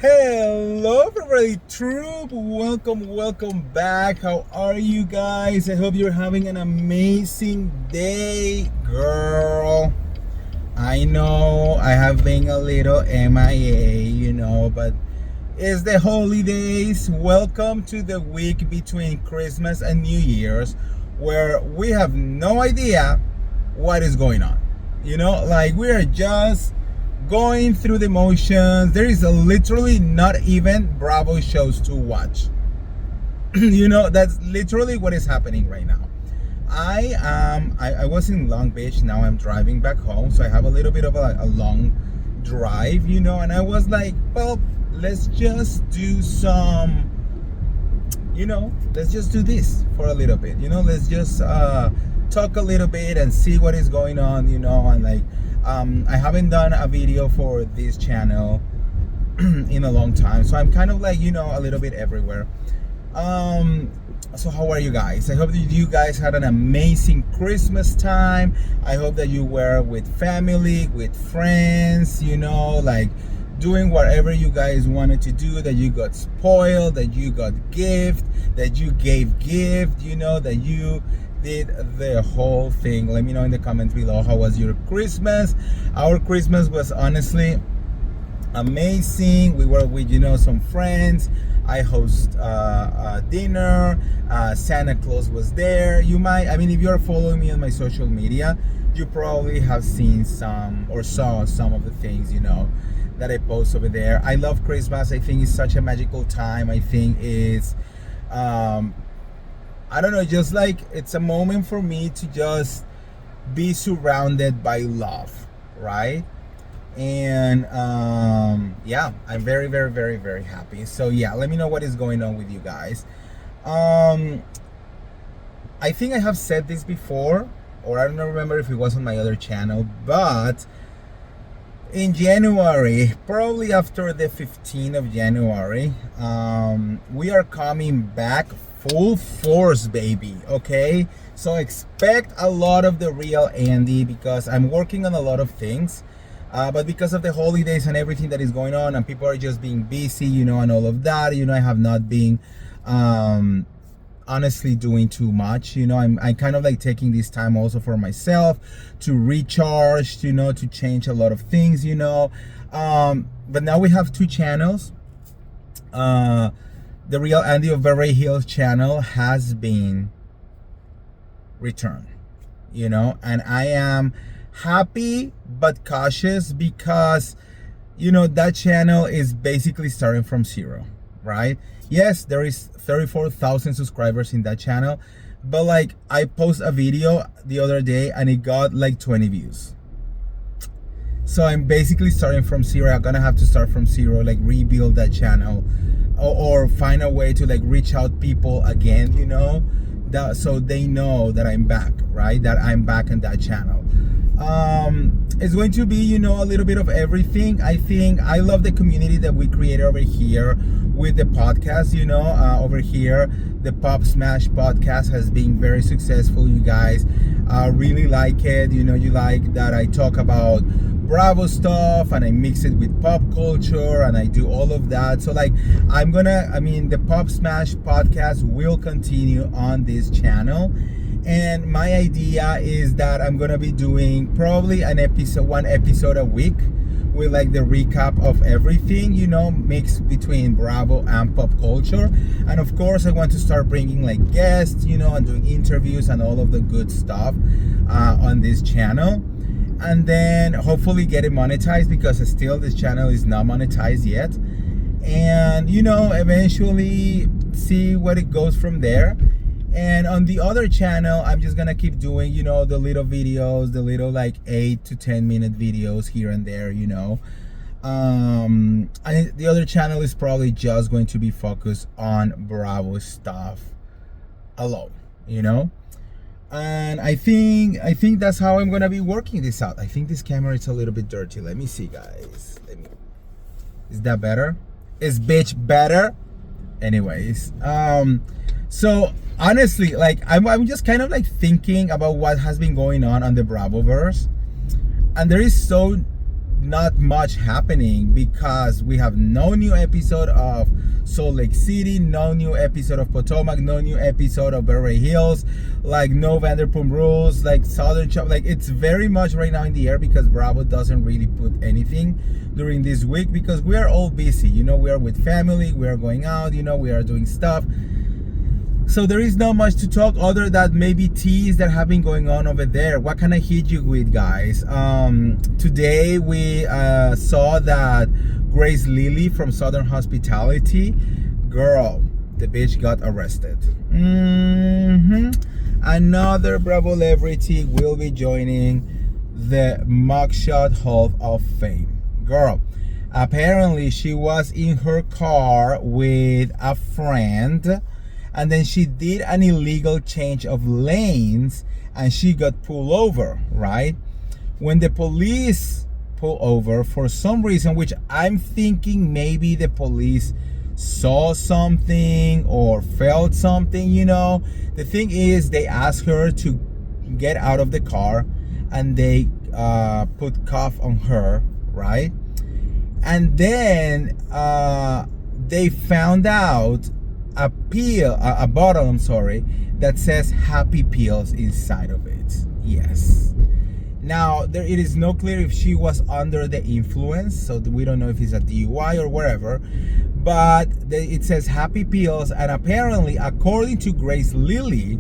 Hello everybody, troop, welcome back. How are you guys? I hope you're having an amazing day. Girl, I know I have been a little MIA, but it's the holidays. Welcome to the week between Christmas and New Year's, where we have no idea what is going on. Like we are just going through the motions. There is literally not even Bravo shows to watch. That's literally what is happening right now. I was in Long Beach. Now I'm driving back home, so I have a little bit of a long drive, and I was like, well, let's just do some, let's just do this for a little bit. Let's just talk a little bit and see what is going on, and like I haven't done a video for this channel in a long time, so I'm kind of like, a little bit everywhere. So how are you guys? I hope that you guys had an amazing Christmas time. I hope that you were with family, with friends, like doing whatever you guys wanted to do, that you got spoiled, that you got gift, that you gave gift, that you did the whole thing. Let me know in the comments below, how was your Christmas? Our Christmas was honestly amazing. We were with some friends. I host dinner. Santa Claus was there. If you're following me on my social media, you probably have seen some or saw some of the things that I post over there. I love Christmas. I think it's such a magical time. I think it's I don't know, just like it's a moment for me to just be surrounded by love, right? And yeah, I'm very, very, very, very happy. So yeah, let me know what is going on with you guys. I think I have said this before, or I don't remember if it was on my other channel, but in January, probably after the 15th of January, we are coming back full force, baby. Okay, so expect a lot of the real Andy, because I'm working on a lot of things, but because of the holidays and everything that is going on, and people are just being busy, and all of that, I have not been honestly doing too much. I'm kind of like taking this time also for myself to recharge, to change a lot of things, but now we have two channels. The Real Andy of Beverly Hills channel has been returned, and I am happy but cautious, because that channel is basically starting from zero, right? Yes, there is 34,000 subscribers in that channel, but like I posted a video the other day and it got like 20 views. So I'm basically starting from zero. I'm gonna have to start from zero, like rebuild that channel, or find a way to like reach out people again, that so they know that I'm back, right? That I'm back on that channel. It's going to be, a little bit of everything. I think I love the community that we created over here with the podcast. Over here, the Pop Smash podcast has been very successful. You guys really like it. You like that I talk about Bravo stuff and I mix it with pop culture and I do all of that. So like the Pop Smash podcast will continue on this channel. And my idea is that I'm gonna be doing probably one episode a week with like the recap of everything, mixed between Bravo and pop culture. And of course, I want to start bringing like guests, and doing interviews and all of the good stuff on this channel. And then hopefully get it monetized, because still this channel is not monetized yet. And eventually see what it goes from there. And on the other channel, I'm just gonna keep doing, the little videos, the little like 8 to 10 minute videos here and there, And the other channel is probably just going to be focused on Bravo stuff alone, And I think that's how I'm gonna be working this out. I think this camera is a little bit dirty. Let me see, guys. Is that better? Is bitch better? Anyways, so honestly, like I'm just kind of like thinking about what has been going on the Bravoverse, and there is so not much happening because we have no new episode of Salt Lake City, no new episode of Potomac, no new episode of Beverly Hills, like no Vanderpump Rules, like Southern Chop. Like, it's very much right now in the air because Bravo doesn't really put anything during this week because we are all busy. You know, we are with family, we are going out, you know, we are doing stuff. So there is not much to talk other than maybe teas that have been going on over there. What can I hit you with, guys? Today we saw that Grace Lilly from Southern Hospitality, girl, the bitch got arrested. Another Bravo celebrity will be joining the Mugshot Hall of Fame. Girl, apparently she was in her car with a friend, and then she did an illegal change of lanes and she got pulled over, right? When the police pull over, for some reason, which I'm thinking maybe the police saw something or felt something, you know. The thing is, they asked her to get out of the car and they put cuff on her, right? And then they found out a bottle, I'm sorry, that says Happy Pills inside of it. Yes. Now, it is not clear if she was under the influence, so we don't know if it's a DUI or whatever, but it says Happy Pills, and apparently, according to Grace Lilly,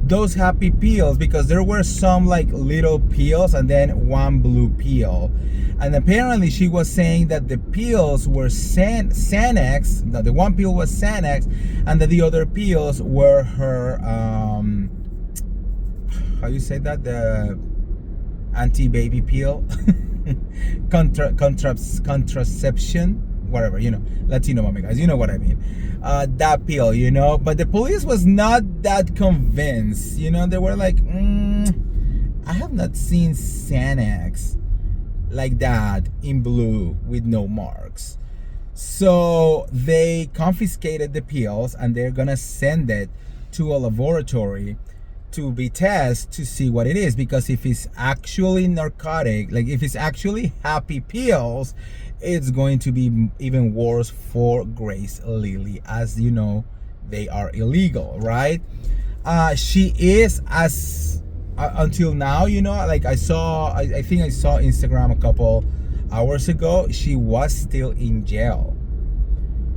those Happy Pills, because there were some like little pills and then one blue pill, and apparently she was saying that the pills were Xanax, that the one pill was Xanax, and that the other pills were her how you say that, the anti-baby pill, contraception, whatever, you know, Latino mommy guys, you know what I mean, that pill, you know. But the police was not that convinced, you know. They were like, I have not seen Xanax like that in blue with no marks. So they confiscated the pills and they're gonna send it to a laboratory to be tested to see what it is, because if it's actually narcotic, like if it's actually Happy Pills, it's going to be even worse for Grace Lilly, as you know, they are illegal, right? She is, as until now, you know, like I think I saw Instagram a couple hours ago, she was still in jail.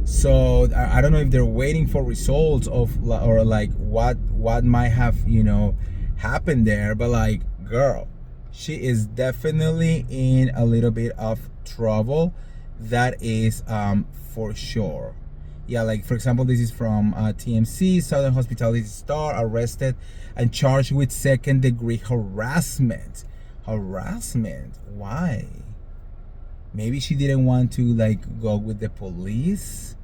So I don't know if they're waiting for results of, or like what might have, you know, happened there, but like, girl, she is definitely in a little bit of trouble. That is for sure. Yeah, like for example, this is from TMC. Southern Hospitality star arrested and charged with second-degree harassment. Why? Maybe she didn't want to like go with the police.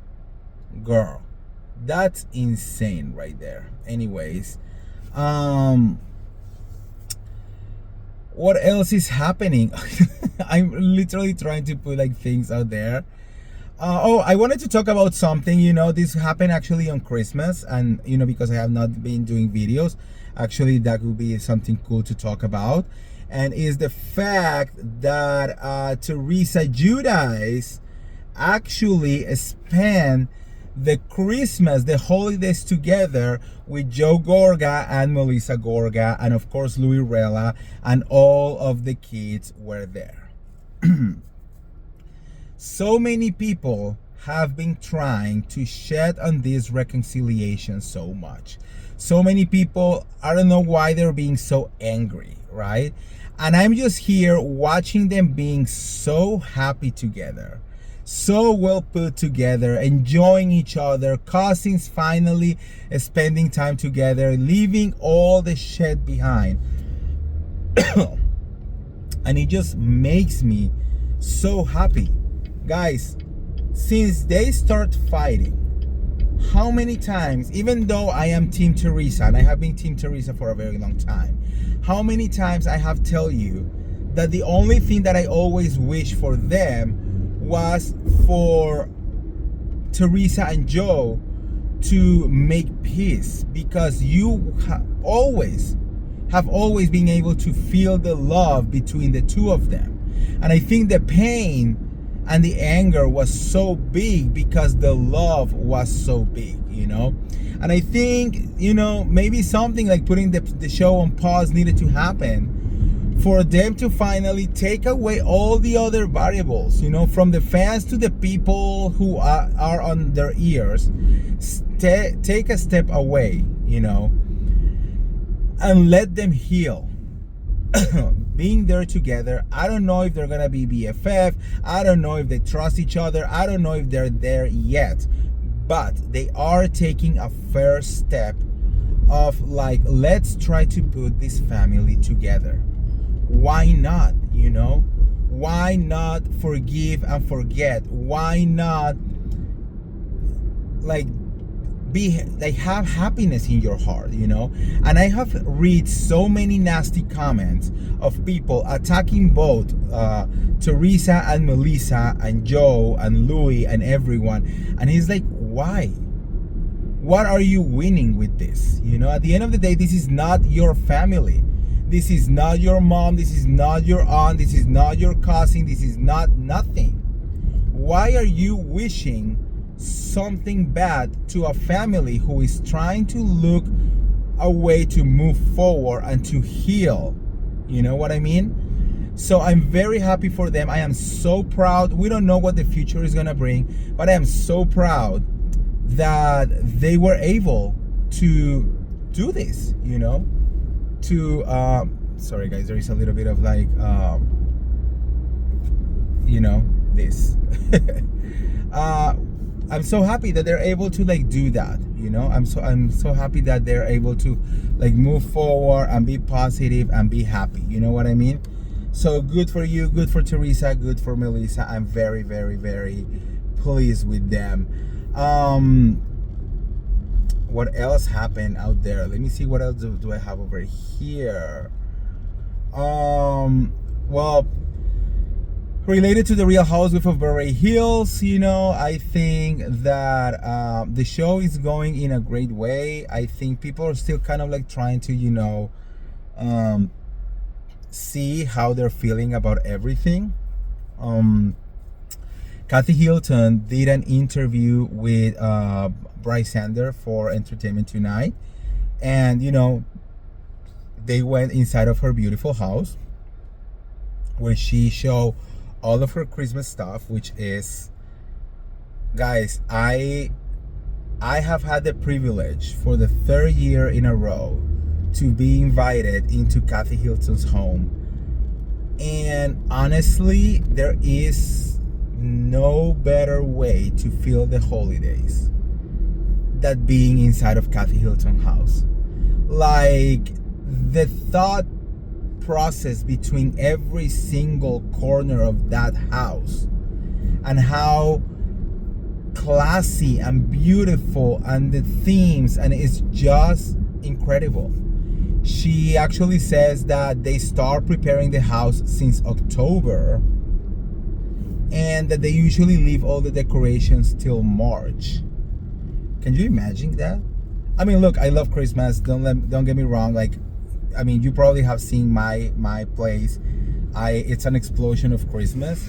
Girl, that's insane right there. Anyways, what else is happening? I'm literally trying to put like things out there. I wanted to talk about something, you know. This happened actually on Christmas, and you know, because I have not been doing videos, actually that would be something cool to talk about. And is the fact that Teresa Giudice actually spent the Christmas, the holidays together with Joe Gorga and Melissa Gorga, and of course Louis Rella, and all of the kids were there. So many people have been trying to shed on this reconciliation so much. So many people, I don't know why they're being so angry, right? And I'm just here watching them being so happy together, so well put together, enjoying each other, cousins finally spending time together, leaving all the shit behind. And it just makes me so happy. Guys, since they start fighting, how many times, even though I am Team Teresa, and I have been Team Teresa for a very long time, how many times I have tell you that the only thing that I always wish for them was for Teresa and Joe to make peace, because you have always been able to feel the love between the two of them. And I think the pain and the anger was so big because the love was so big, And I think, maybe something like putting the show on pause needed to happen for them to finally take away all the other variables, from the fans to the people who are on their ears. Take a step away, and let them heal. Being there together. I don't know if they're gonna be BFF. I don't know if they trust each other. I don't know if they're there yet. But they are taking a first step of like, let's try to put this family together. Why not? Why not forgive and forget? Why not have happiness in your heart, And I have read so many nasty comments of people attacking both Teresa and Melissa and Joe and Louis and everyone, and he's like, why? What are you winning with this? At the end of the day, this is not your family. This is not your mom. This is not your aunt. This is not your cousin. This is not nothing. Why are you wishing something bad to a family who is trying to look a way to move forward and to heal? You know what I mean? So I'm very happy for them. I am so proud. We don't know what the future is gonna bring, but I am so proud that they were able to do this, sorry guys, there is a little bit of like this. I'm so happy that they're able to like do that, I'm so happy that they're able to like move forward and be positive and be happy, you know what I mean? So good for you, good for Teresa, good for Melissa. I'm very, very, very pleased with them. What else happened out there? Let me see, what else do I have over here? Well, related to the Real Housewives of Beverly Hills, I think that the show is going in a great way. I think people are still kind of like trying to, see how they're feeling about everything. Kathy Hilton did an interview with Bryant for Entertainment Tonight, and they went inside of her beautiful house where she showed all of her Christmas stuff, which is, guys, I have had the privilege for the third year in a row to be invited into Kathy Hilton's home, and honestly, there is no better way to feel the holidays than being inside of Kathy Hilton's house. Like, the thought process between every single corner of that house and how classy and beautiful and the themes, and it's just incredible. She actually says that they start preparing the house since October and that they usually leave all the decorations till March. Can you imagine that? I mean, look, I love Christmas. Don't get me wrong. Like, I mean, you probably have seen my place. It's an explosion of Christmas.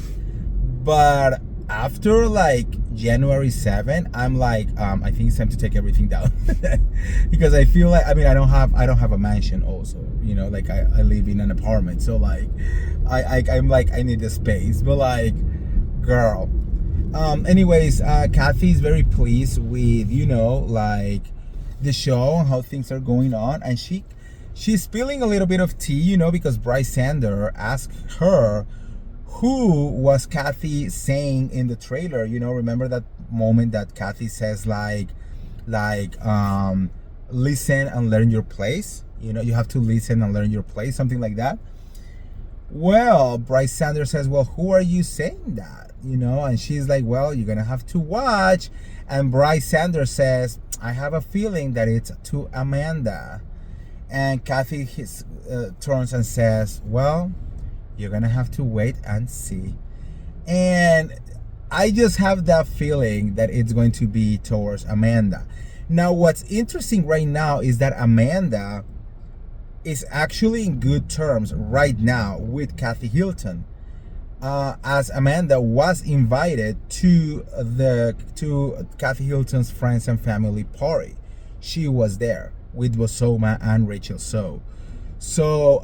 But after like January 7th, I'm like, I think it's time to take everything down because I feel like, I mean, I don't have a mansion also, like I live in an apartment, so like I'm like, I need the space, but like, girl. Anyways, Kathy is very pleased with like the show and how things are going on, and she's spilling a little bit of tea, because Bryce Sander asked her who was Kathy saying in the trailer. Remember that moment that Kathy says like listen and learn your place. You have to listen and learn your place, something like that. Well, Bryce Sanders says, well, who are you saying that? And she's like, well, you're gonna have to watch. And Bryce Sanders says, I have a feeling that it's to Amanda. And Kathy turns and says, well, you're gonna have to wait and see. And I just have that feeling that it's going to be towards Amanda. Now, what's interesting right now is that Amanda is actually in good terms right now with Kathy Hilton. as Amanda was invited to Kathy Hilton's friends and family party. She was there with Bosoma and Rachel So. So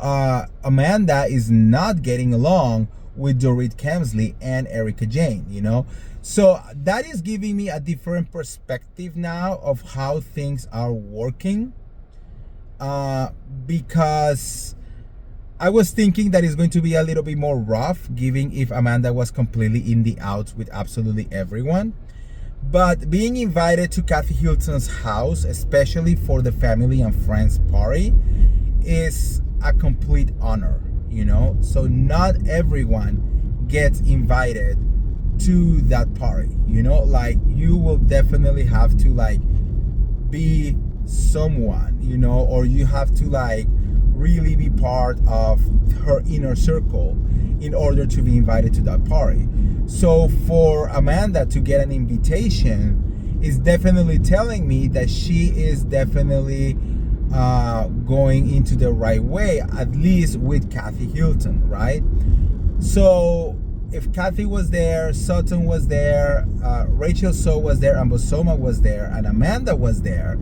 Amanda is not getting along with Dorit Kemsley and Erica Jane, you know. So that is giving me a different perspective now of how things are working. Because I was thinking that it's going to be a little bit more rough, given if Amanda was completely in the outs with absolutely everyone. But being invited to Kathy Hilton's house, especially for the family and friends party, is a complete honor, you know. So not everyone gets invited to that party, you know. Like, you will definitely have to like be someone, you know, or you have to like really be part of her inner circle in order to be invited to that party. So for Amanda to get an invitation is definitely telling me that she is definitely going into the right way, at least with Kathy Hilton, right? So if Kathy was there, Sutton was there, Rachel So was there, and Bosoma was there, and Amanda was there,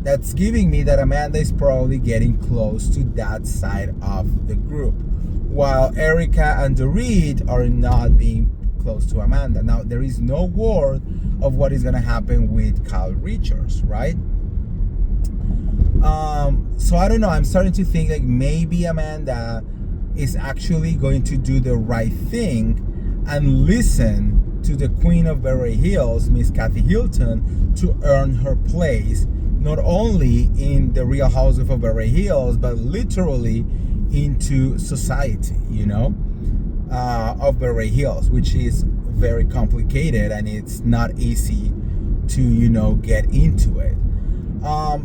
that's giving me that Amanda is probably getting close to that side of the group, while Erica and Dorit are not being close to Amanda. Now, there is no word of what is going to happen with Kyle Richards, right? So I don't know. I'm starting to think like maybe Amanda is actually going to do the right thing and listen to the Queen of Beverly Hills, Miss Kathy Hilton, to earn her place, not only in the Real Housewives of Beverly Hills, but literally into society, you know, of Beverly Hills, which is very complicated and it's not easy to, you know, get into it.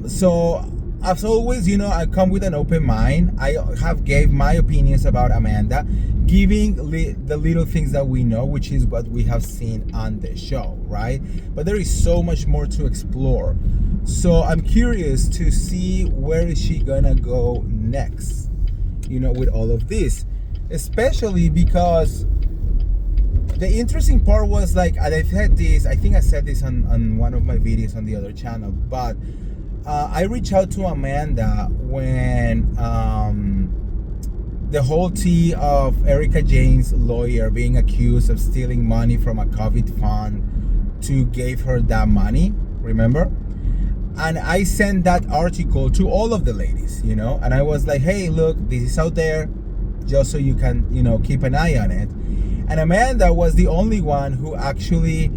So as always, you know, I come with an open mind. I have gave my opinions about Amanda, giving the little things that we know, which is what we have seen on the show, right? But there is so much more to explore. So I'm curious to see where is she gonna go next, you know, with all of this, especially because the interesting part was like, and I've had this, I think I said this on one of my videos on the other channel, but I reached out to Amanda when the whole tea of Erica Jane's lawyer being accused of stealing money from a COVID fund to give her that money, remember? And I sent that article to all of the ladies, you know, and I was like, hey, look, this is out there, just so you can, you know, keep an eye on it. And Amanda was the only one who actually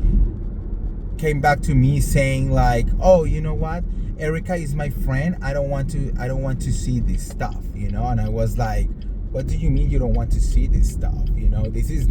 came back to me saying like, oh, you know what? Erica is my friend. I don't want to see this stuff, you know? And I was like, what do you mean you don't want to see this stuff? You know, this is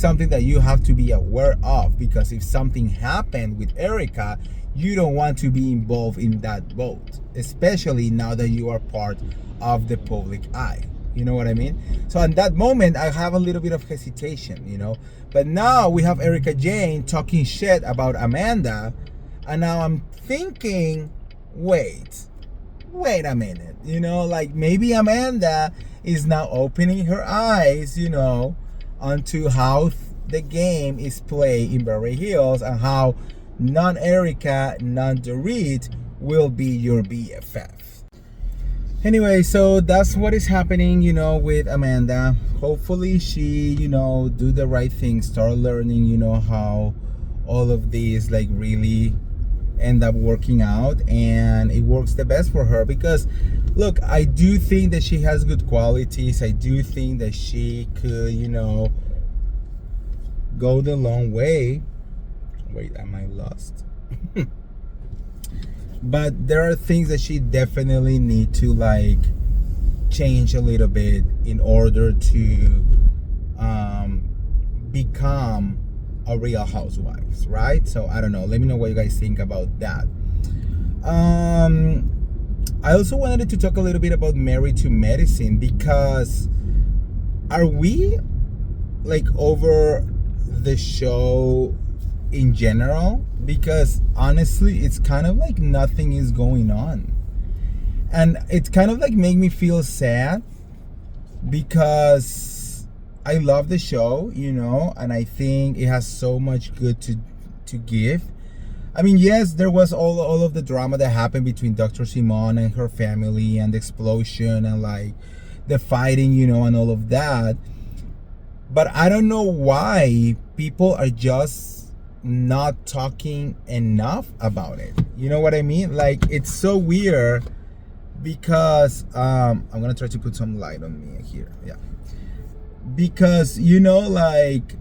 something that you have to be aware of, because if something happened with Erica, you don't want to be involved in that boat, especially now that you are part of the public eye. You know what I mean? So at that moment, I have a little bit of hesitation, you know? But now we have Erica Jane talking shit about Amanda, and now I'm thinking, wait a minute, you know, like maybe Amanda is now opening her eyes, you know, onto how the game is played in Beverly Hills and how non-Erica, non-Dorit will be your BFF. Anyway, so that's what is happening, you know, with Amanda. Hopefully she, you know, do the right thing, start learning, you know, how all of these like really end up working out and it works the best for her. Because look, I do think that she has good qualities. I do think that she could, you know, go the long way. Wait, am I lost? But there are things that she definitely need to like change a little bit in order to become a Real Housewives, right? So I don't know, let me know what you guys think about that. I also wanted to talk a little bit about Married to Medicine, because are we like over the show in general? Because honestly, it's kind of like nothing is going on, and it's kind of like make me feel sad, because I love the show, you know, and I think it has so much good to give. I mean, yes, there was all of the drama that happened between Dr. Simone and her family, and the explosion, and like the fighting, you know, and all of that. But I don't know why people are just not talking enough about it. You know what I mean? Like, it's so weird because I'm gonna try to put some light on me here. Yeah. Because, you know, like,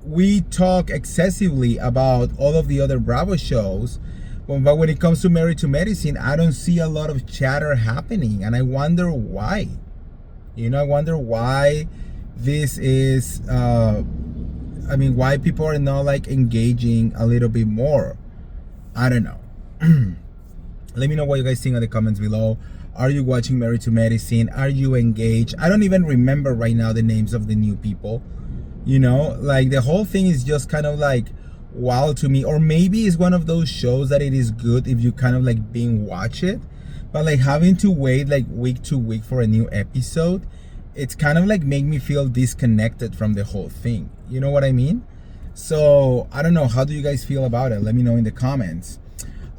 we talk excessively about all of the other Bravo shows, but when it comes to Married to Medicine, I don't see a lot of chatter happening, and I wonder why. You know, I wonder why this is, why people are not like engaging a little bit more. I don't know. Let me know what you guys think in the comments below. Are you watching Married to Medicine? Are you engaged? I don't even remember right now the names of the new people. You know, like, the whole thing is just kind of like wild to me. Or maybe it's one of those shows that it is good if you kind of like binge watch it, but like having to wait like week to week for a new episode, it's kind of like make me feel disconnected from the whole thing. You know what I mean? So I don't know, how do you guys feel about it? Let me know in the comments.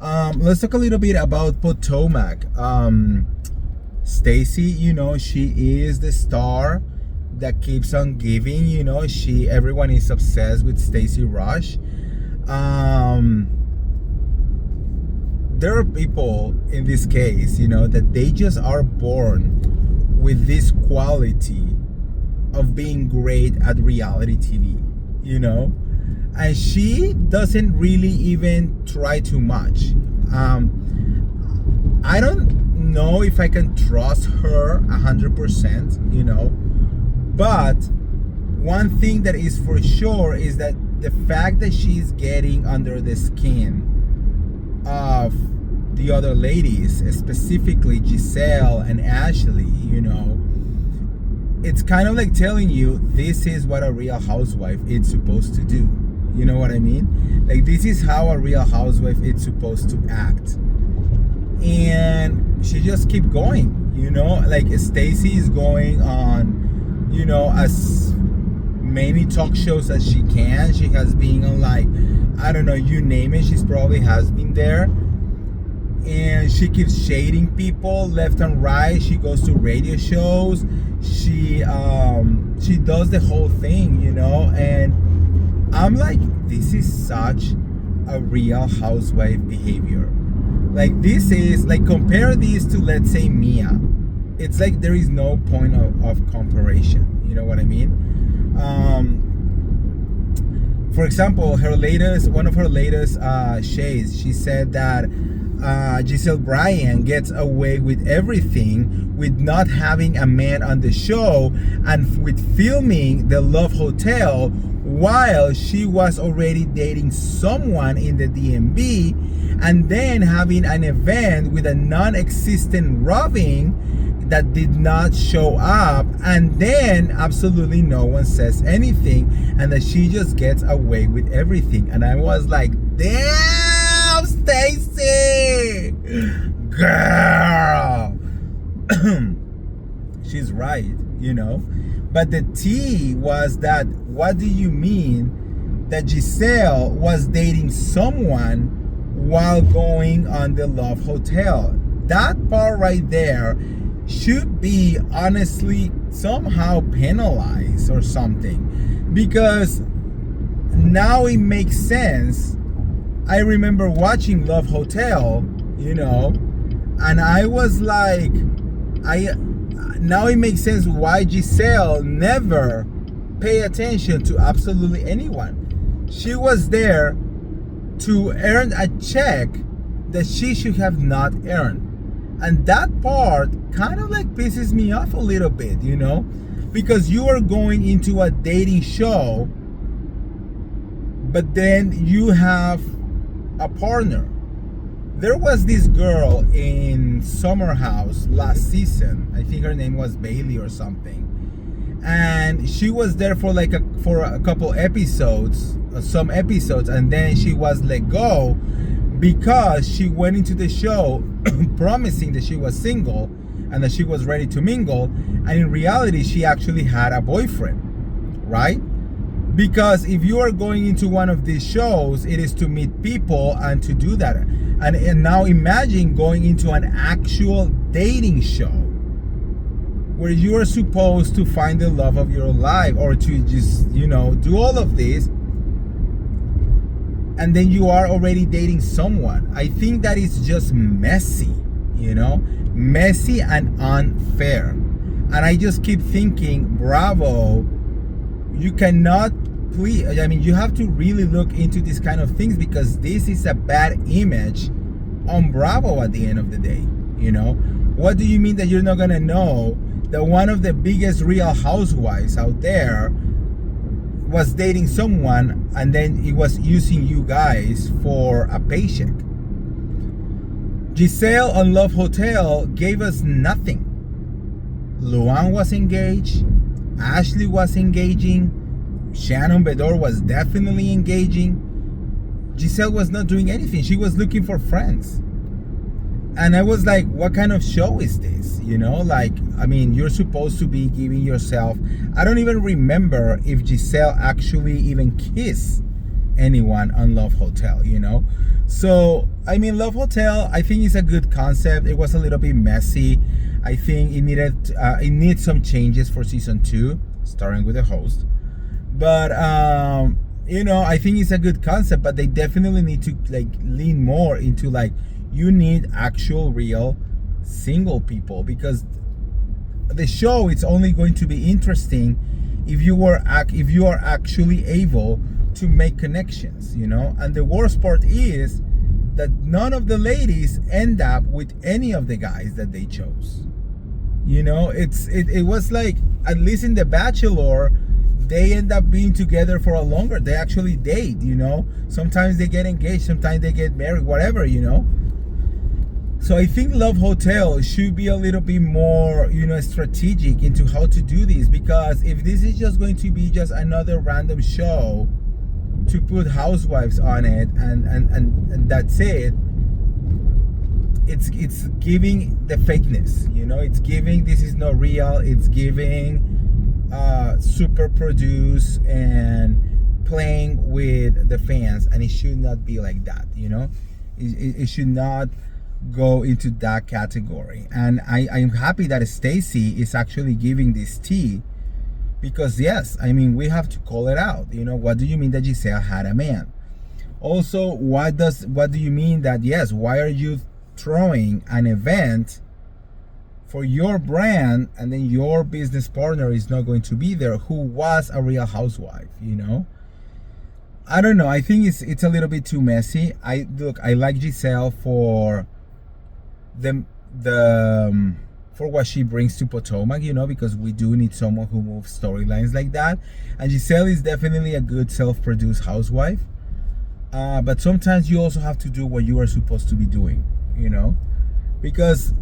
Let's talk a little bit about Potomac. Stacey, you know, she is the star that keeps on giving. You know, everyone is obsessed with Stacey Rusch. There are people in this case, you know, that they just are born with this quality of being great at reality TV, you know, and she doesn't really even try too much. I don't know if I can trust her 100%, you know, but one thing that is for sure is that the fact that she's getting under the skin of the other ladies, specifically Gyzelle and Ashley, you know, it's kind of like telling you this is what a real housewife is supposed to do. You know what I mean? Like, this is how a real housewife is supposed to act. And she just keep going, you know, like Stacey is going on, you know, as many talk shows as she can. She has been on, like, I don't know, you name it, she's probably has been there. And she keeps shading people left and right. She goes to radio shows. She does the whole thing, you know. And I'm like, this is such a real housewife behavior. Like, this is like, compare this to, let's say, Mia. It's like there is no point of comparison. You know what I mean? For example, one of her latest shades, she said that Gyzelle Bryant gets away with everything with not having a man on the show and with filming the Love Hotel while she was already dating someone in the DMV, and then having an event with a non-existent Robin that did not show up, and then absolutely no one says anything, and that she just gets away with everything. And I was like, damn, Stacey, girl. She's right, you know. But the tea was that, what do you mean that Gyzelle was dating someone while going on the Love Hotel? That part right there should be honestly somehow penalized or something, because now it makes sense. I remember watching Love Hotel, you know, and I was like, now it makes sense why Gyzelle never pay attention to absolutely anyone. She was there to earn a check that she should have not earned. And that part kind of like pisses me off a little bit, you know, because you are going into a dating show, but then you have a partner. There was this girl in Summer House last season. I think her name was Bailey or something. And she was there for like a couple episodes, some episodes, and then she was let go because she went into the show promising that she was single, and that she was ready to mingle. And in reality, she actually had a boyfriend, right? Because if you are going into one of these shows, it is to meet people and to do that. And now imagine going into an actual dating show where you are supposed to find the love of your life, or to just, you know, do all of this, and then you are already dating someone. I think that is just messy, you know, messy and unfair. And I just keep thinking, Bravo, you cannot, please, I mean, you have to really look into these kind of things, because this is a bad image on Bravo at the end of the day, you know. What do you mean that you're not gonna know that one of the biggest Real Housewives out there was dating someone, and then he was using you guys for a paycheck? Gyzelle on Love Hotel gave us nothing. Luann was engaged, Ashley was engaging, Shannon Bedore was definitely engaging. Gyzelle was not doing anything. She was looking for friends. And I was like, what kind of show is this? You know, like, I mean, you're supposed to be giving yourself. I don't even remember if Gyzelle actually even kissed anyone on Love Hotel, you know? So, I mean, Love Hotel, I think is a good concept. It was a little bit messy. I think it needs some changes for season 2, starting with the host. But, you know, I think it's a good concept, but they definitely need to, like, lean more into, like, you need actual real single people, because the show, it's only going to be interesting if you are actually able to make connections, you know. And the worst part is that none of the ladies end up with any of the guys that they chose. You know, it was like, at least in The Bachelor, they end up being together for a longer. They actually date, you know. Sometimes they get engaged, sometimes they get married, whatever, you know. So I think Love Hotel should be a little bit more, you know, strategic into how to do this, because if this is just going to be just another random show to put housewives on it and that's it, it's giving the fakeness, you know. It's giving, this is not real. It's giving super produced and playing with the fans, and it should not be like that, you know. It should not go into that category. And I'm happy that Stacey is actually giving this tea, because yes, I mean, we have to call it out. You know, what do you mean that Gyzelle had a man? Also, what do you mean that, yes, why are you throwing an event for your brand and then your business partner is not going to be there, who was a Real Housewife, you know? I don't know. I think it's a little bit too messy. I like Gyzelle for for what she brings to Potomac, you know, because we do need someone who moves storylines like that. And Gyzelle is definitely a good self-produced housewife. But sometimes you also have to do what you are supposed to be doing, you know, because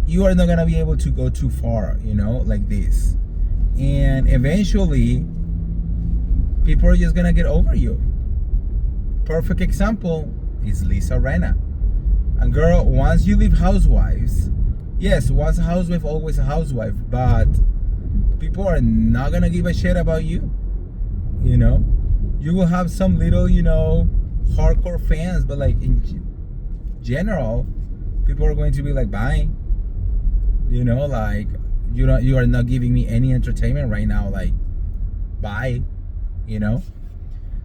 you are not gonna be able to go too far, you know, like this. And eventually, people are just gonna get over you. Perfect example is Lisa Rinna. And girl, once you leave Housewives, yes, once a housewife, always a housewife, but people are not gonna give a shit about you. You know, you will have some little, you know, hardcore fans, but like in general, people are going to be like, bye. You know, like, you are not giving me any entertainment right now, like, bye. You know.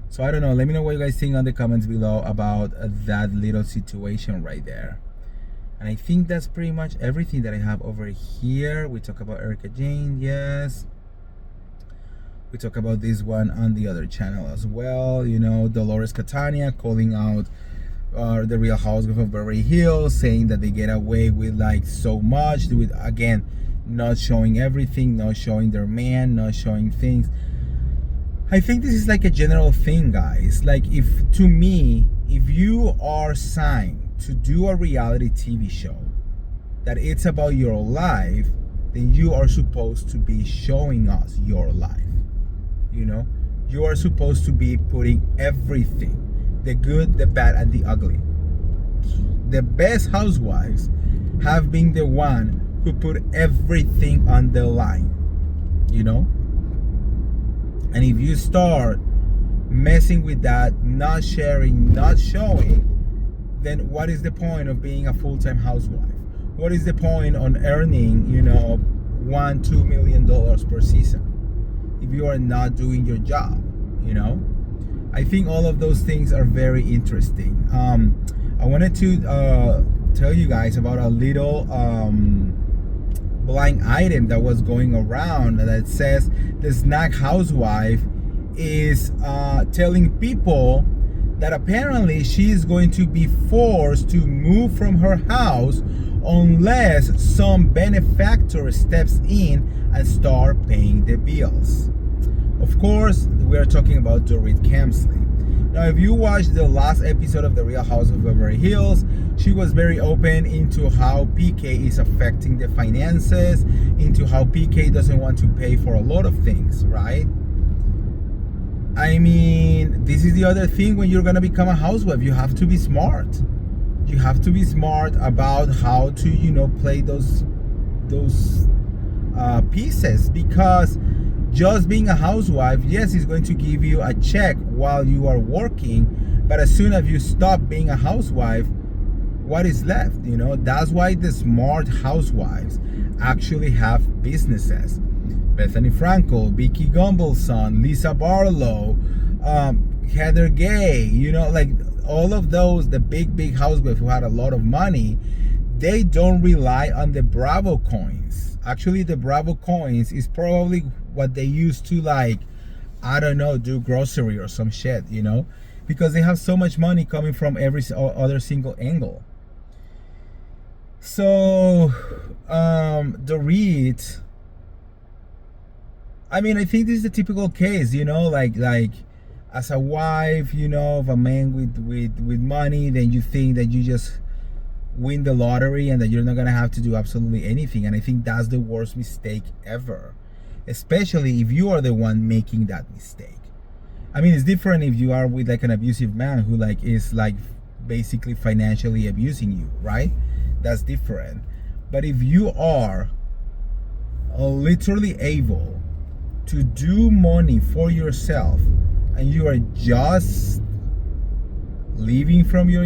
So I don't know. Let me know what you guys think on the comments below about that little situation right there. And I think that's pretty much everything that I have over here. We talk about Erika Jayne, yes. We talk about this one on the other channel as well. You know, Dolores Catania calling out the Real Housewives of Beverly Hills, saying that they get away with like so much. With, again, not showing everything, not showing their man, not showing things. I think this is like a general thing, guys. Like, if you are signed to do a reality TV show that it's about your life, then you are supposed to be showing us your life. You know, you are supposed to be putting everything, the good, the bad, and the ugly. The best housewives have been the one who put everything on the line, you know? And if you start messing with that, not sharing, not showing, then what is the point of being a full-time housewife? What is the point on earning, $1-2 million per season if you are not doing your job? I think all of those things are very interesting. I wanted to tell you guys about a little blind item that was going around that says the snack housewife is telling people that apparently she is going to be forced to move from her house unless some benefactor steps in and start paying the bills. Of course, we are talking about Dorit Kemsley. Now, if you watched the last episode of The Real House of Beverly Hills, she was very open into how PK is affecting the finances, into how PK doesn't want to pay for a lot of things, right? I mean, this is the other thing when you're going to become a housewife. You have to be smart. You have to be smart about how to, play those pieces, because just being a housewife, yes, is going to give you a check while you are working, but as soon as you stop being a housewife, what is left? That's why the smart housewives actually have businesses. Bethany Frankel, Vicky Gumbelson, Lisa Barlow, Heather Gay, like all of those, the big housewives who had a lot of money, they don't rely on the Bravo coins. Actually, the Bravo coins is probably what they use to, do grocery or some shit, because they have so much money coming from every other single angle. So, Dorit, I mean, I think this is a typical case, like as a wife, of a man with money, then you think that you just win the lottery and that you're not gonna have to do absolutely anything. And I think that's the worst mistake ever, especially if you are the one making that mistake. I mean, it's different if you are with an abusive man who is basically financially abusing you, right? That's different. But if you are literally able to do money for yourself and you are just living from your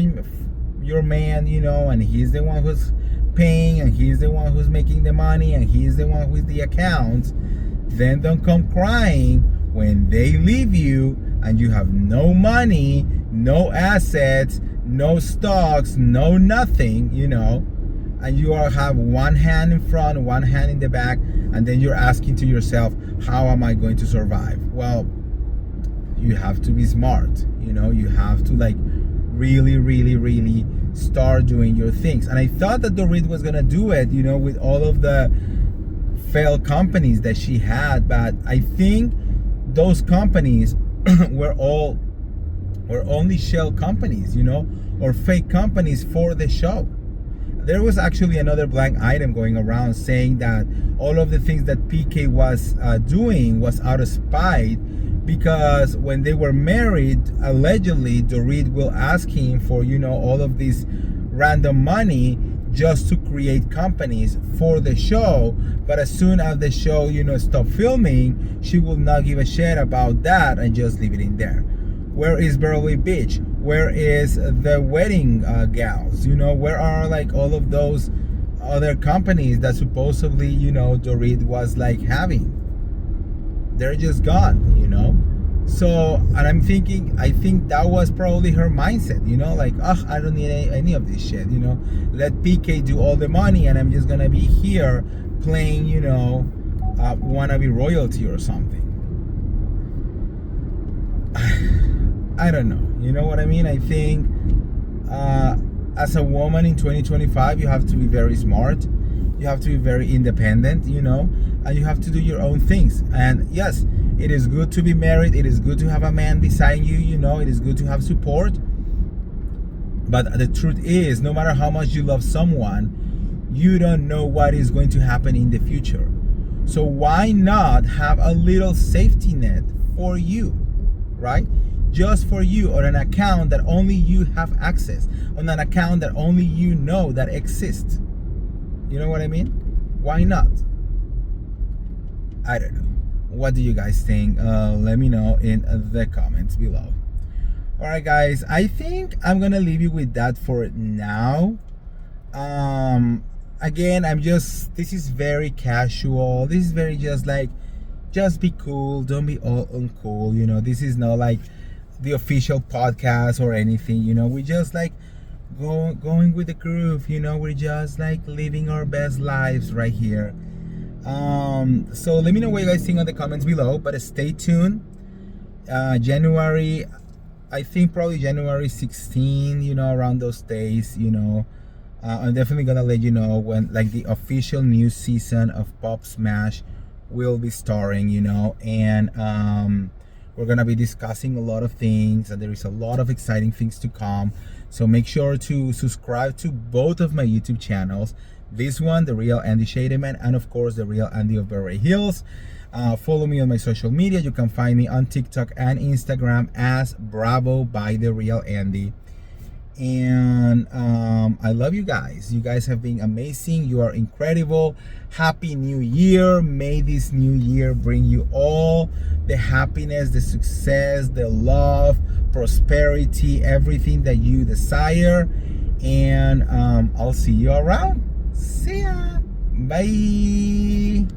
man, and he's the one who's paying and he's the one who's making the money and he's the one with the accounts, then don't come crying when they leave you and you have no money, no assets, no stocks, no nothing, and you have one hand in front, one hand in the back, and then you're asking to yourself, how am I going to survive? Well, you have to be smart, you have to really start doing your things. And I thought that Dorit was gonna do it, with all of the failed companies that she had, but I think those companies were only shell companies, or fake companies for the show. There was actually another blank item going around saying that all of the things that PK was doing was out of spite, because when they were married, allegedly Dorit will ask him for all of this random money just to create companies for the show, but as soon as the show stop filming, she will not give a shit about that and just leave it in there. Where is Beverly Beach? Where is the wedding gals? Where are all of those other companies that supposedly Dorit was having? They're just gone, So, and I think that was probably her mindset, I don't need any of this shit, let PK do all the money and I'm just gonna be here playing, wannabe royalty or something. I don't know, you know what I mean? I think as a woman in 2025, you have to be very smart, you have to be very independent, and you have to do your own things. And yes, it is good to be married, it is good to have a man beside you, it is good to have support, but the truth is, no matter how much you love someone, you don't know what is going to happen in the future. So why not have a little safety net for you, right? Just for you, on an account that only you have access, on an account that only you know that exists. You know what I mean? Why not? I don't know. What do you guys think? Let me know in the comments below. All right, guys, I think I'm gonna leave you with that for now. Again, this is very casual. This is very just like, just be cool, don't be all uncool, this is not like the official podcast or anything, we just like going with the groove, we're just like living our best lives right here. So let me know what you guys think on the comments below, but stay tuned. January, I think probably January 16, around those days, I'm definitely gonna let you know when like the official new season of Pop Smash will be starring, and we're gonna be discussing a lot of things, and there is a lot of exciting things to come. So make sure to subscribe to both of my YouTube channels. This one, The Real Andy Shademan, and of course The Real Andy of Beverly Hills. Follow me on my social media. You can find me on TikTok and Instagram as Bravo by The Real Andy. And I love you guys. You guys have been amazing. You are incredible. Happy New Year. May this new year bring you all the happiness, the success, the love, prosperity, everything that you desire. And I'll see you around. See ya. Bye.